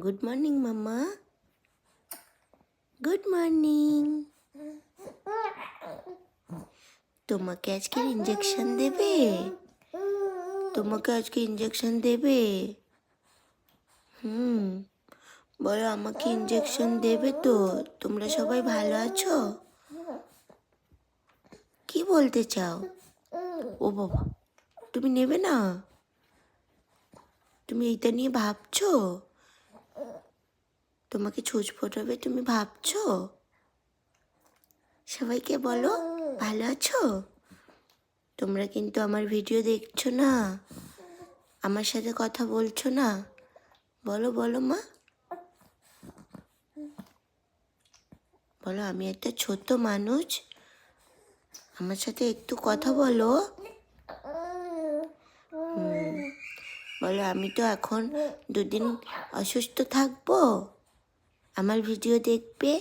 Good morning মাম্মা, good morning. তোমাকে আজকে injection দেবে? তোমাকে আজকে ইঞ্জেকশন দেবে? বলো আমাকে ইঞ্জেকশন দেবে তো? তোমরা সবাই ভালো আছো? কি বলতে চাও? ও বাবা, তুমি নেবে না? তুমি এইটা নিয়ে ভাবছো? তোমাকে ছুঁচ ফোটাবে তুমি ভাবছো? সবাইকে বলো ভালো আছো? তোমরা কিন্তু আমার ভিডিও দেখছো না, আমার সাথে কথা বলছো না। বলো বলো মা, বলো আমি একটা ছোট্ট মানুষ, আমার সাথে একটু কথা বলো। বলো আমি তো এখন 2 দিন অসুস্থ থাকবো, আমার ভিডিও দেখবে।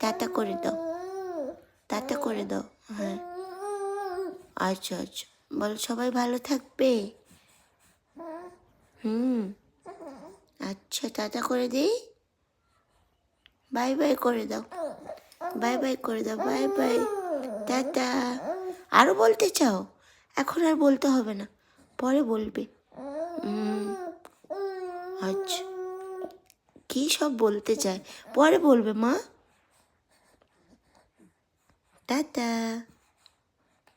টাটা করে দাও, টাটা করে দাও। হ্যাঁ আচ্ছা আচ্ছা, বলো সবাই ভালো থাকবে। আচ্ছা টাটা করে দিই, বাই বাই করে দাও, বাই বাই করে দাও, বাই বাই, টাটা। আরও বলতে চাও? এখন আর বলতে হবে না, পরে বলবে। আচ্ছা, কী সব বলতে চায়, পরে বলবে মা। টাটা।